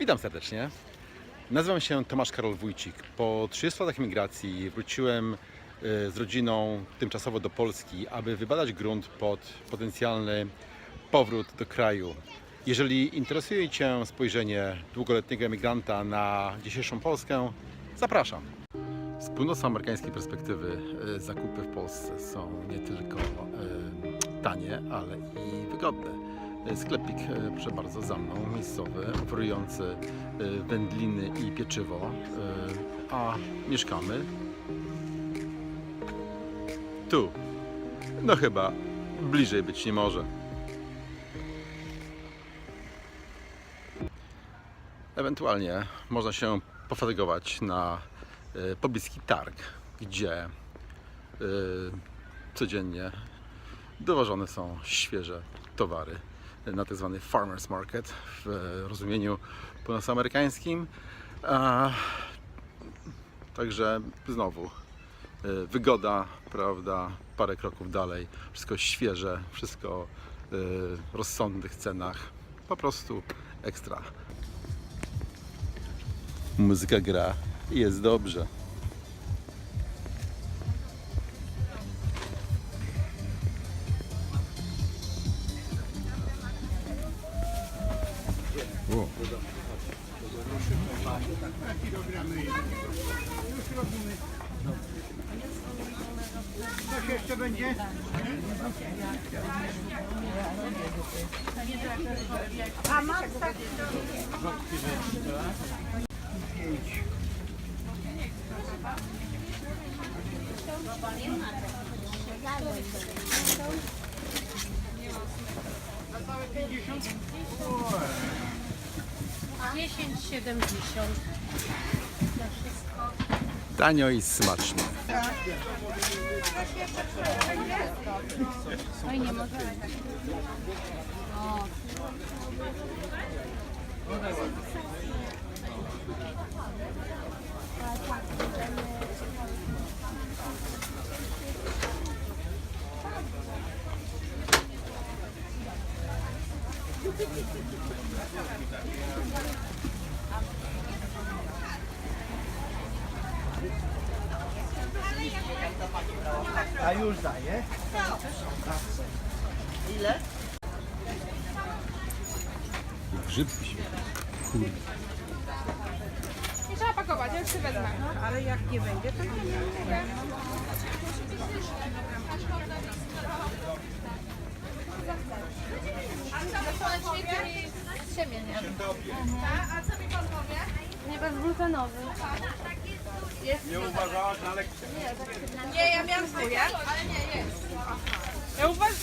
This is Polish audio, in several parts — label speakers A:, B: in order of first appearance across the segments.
A: Witam serdecznie. Nazywam się Tomasz Karol Wójcik. Po 30 latach emigracji wróciłem z rodziną tymczasowo do Polski, aby wybadać grunt pod potencjalny powrót do kraju. Jeżeli interesuje Cię spojrzenie długoletniego emigranta na dzisiejszą Polskę, zapraszam. Z północnoamerykańskiej perspektywy zakupy w Polsce są nie tylko tanie, ale i wygodne. Sklepik, proszę bardzo, za mną, miejscowy, oferujący wędliny i pieczywo, a mieszkamy tu. No chyba bliżej być nie może. Ewentualnie można się pofatygować na pobliski targ, gdzie codziennie dowożone są świeże towary na tzw. farmers market w rozumieniu północnoamerykańskim. Także znowu wygoda, prawda, parę kroków dalej, wszystko świeże, wszystko w rozsądnych cenach, po prostu ekstra. Muzyka gra i jest dobrze. O.
B: Coś jeszcze będzie? A mam tak. 5. Na całe 50?
C: 10,70 za wszystko.
A: Tanio i smacznie.
C: Oj, nie może. O.
B: A już daję. Ile?
A: Grzybki się.
D: Nie trzeba pakować, ja już sobie wezmę.
B: Ale jak nie będzie, to nie wiem.
D: A co mi pan powie?
C: Nie, bezglutenowy.
B: Nie uważałaś na lekcję?
D: Nie, ja miałam swoje, ale nie, jest. Ja uważam.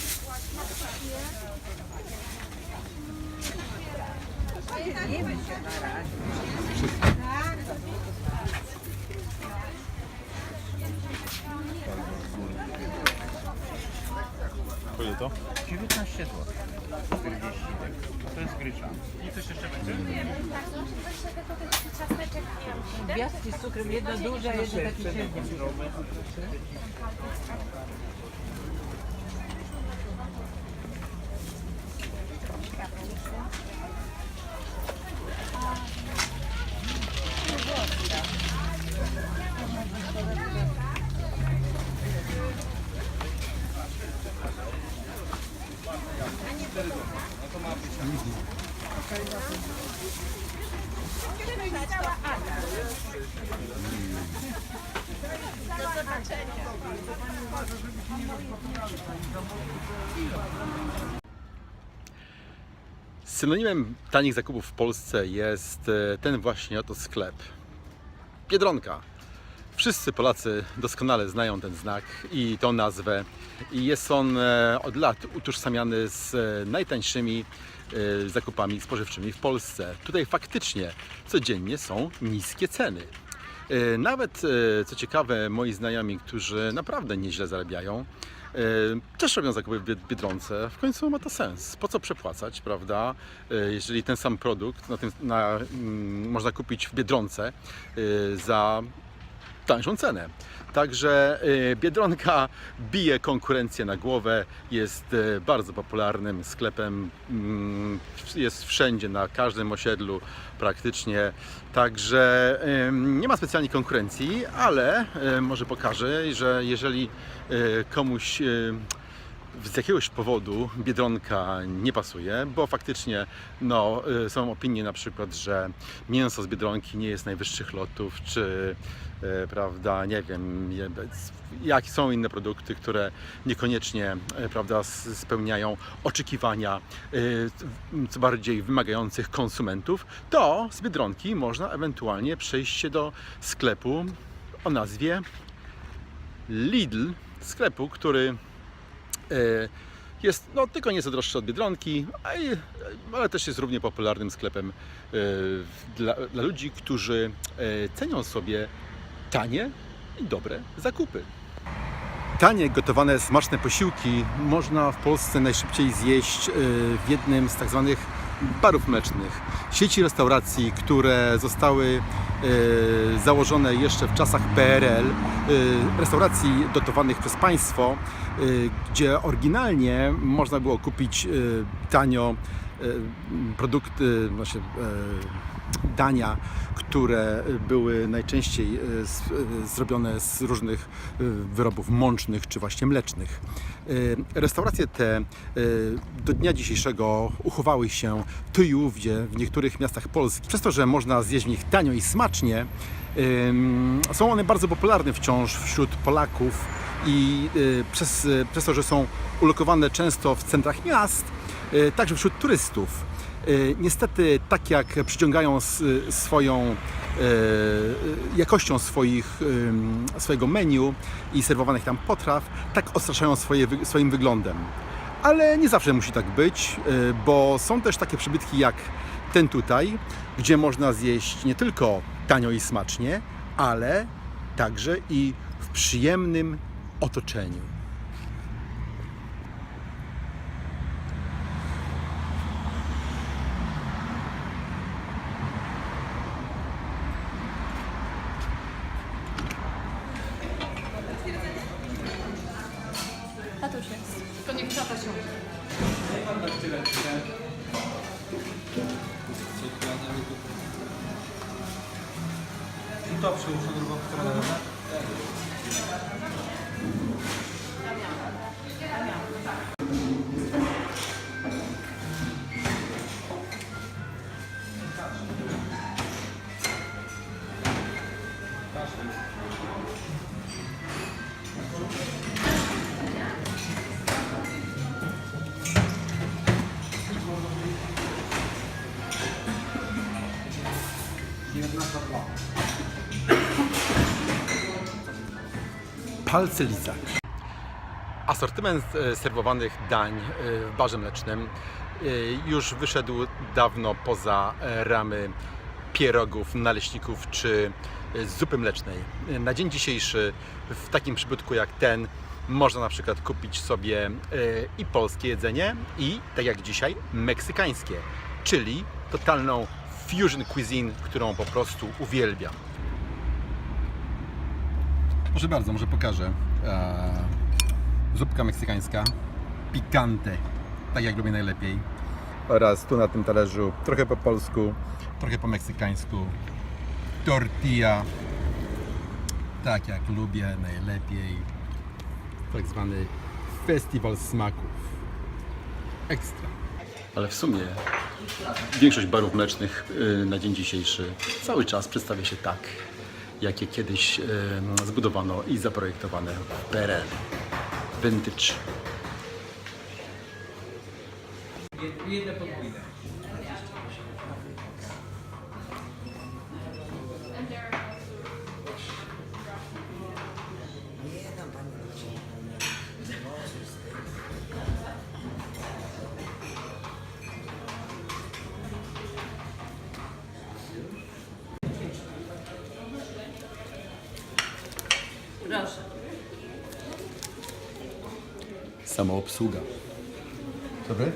A: Ile to?
B: 19 zł. 40. To jest grycza. I coś jeszcze będzie?
E: Gwiazdki z cukrem, jedna duża, jedna taki średnia.
A: Synonimem tanich zakupów w Polsce jest ten właśnie oto sklep. Biedronka. Wszyscy Polacy doskonale znają ten znak i tą nazwę. I jest on od lat utożsamiany z najtańszymi zakupami spożywczymi w Polsce. Tutaj faktycznie codziennie są niskie ceny. Nawet, co ciekawe, moi znajomi, którzy naprawdę nieźle zarabiają, też robią zakupy w Biedronce. W końcu ma to sens. Po co przepłacać, prawda? Jeżeli ten sam produkt można kupić w Biedronce za tańszą cenę. Także Biedronka bije konkurencję na głowę, jest bardzo popularnym sklepem, jest wszędzie, na każdym osiedlu praktycznie. Także nie ma specjalnej konkurencji, ale może pokażę, że jeżeli komuś z jakiegoś powodu Biedronka nie pasuje, bo faktycznie są opinie na przykład, że mięso z Biedronki nie jest najwyższych lotów, czy prawda, nie wiem, jakie są inne produkty, które niekoniecznie prawda, spełniają oczekiwania co bardziej wymagających konsumentów, to z Biedronki można ewentualnie przejść się do sklepu o nazwie Lidl, sklepu, który jest tylko nieco droższy od Biedronki, ale też jest równie popularnym sklepem dla ludzi, którzy cenią sobie tanie i dobre zakupy. Tanie, gotowane, smaczne posiłki można w Polsce najszybciej zjeść w jednym z tak zwanych barów mlecznych. Sieci restauracji, które zostały założone jeszcze w czasach PRL, restauracji dotowanych przez państwo, gdzie oryginalnie można było kupić tanio produkty, dania, które były najczęściej zrobione z różnych wyrobów mącznych czy właśnie mlecznych. Restauracje te do dnia dzisiejszego uchowały się tu i ówdzie w niektórych miastach Polski. Przez to, że można zjeść w nich tanio i smacznie, są one bardzo popularne wciąż wśród Polaków i przez to, że są ulokowane często w centrach miast, także wśród turystów. Niestety, tak jak przyciągają swoją jakością swojego menu i serwowanych tam potraw, tak odstraszają swoim wyglądem. Ale nie zawsze musi tak być, bo są też takie przybytki jak ten tutaj, gdzie można zjeść nie tylko tanio i smacznie, ale także i w przyjemnym otoczeniu.
C: Tatuś jest.
D: To niech tata się.
B: I to przyłóż na drugą stronę.
A: Palce lizak. Asortyment serwowanych dań w barze mlecznym już wyszedł dawno poza ramy pierogów, naleśników czy zupy mlecznej. Na dzień dzisiejszy w takim przybytku jak ten można na przykład kupić sobie i polskie jedzenie, i tak jak dzisiaj meksykańskie, czyli totalną fusion cuisine, którą po prostu uwielbiam. Proszę bardzo, może pokażę. Zupka meksykańska, picante, tak jak lubię najlepiej. Oraz tu na tym talerzu trochę po polsku, trochę po meksykańsku. Tortilla, tak jak lubię najlepiej. Tak zwany festiwal smaków. Ekstra. Ale w sumie większość barów mlecznych na dzień dzisiejszy cały czas przedstawia się tak, jakie kiedyś zbudowano i zaprojektowano w PRL. Vintage.
E: Jedne podwójne.
D: Proszę.
A: Samoobsługa. Dobry?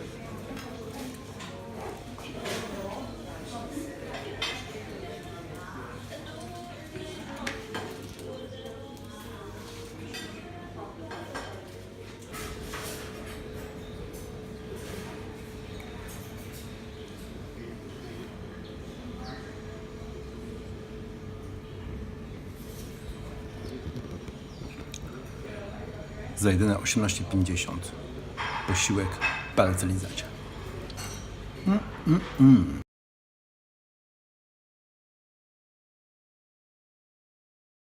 A: za jedyne 18,50. Posiłek palce lizacia.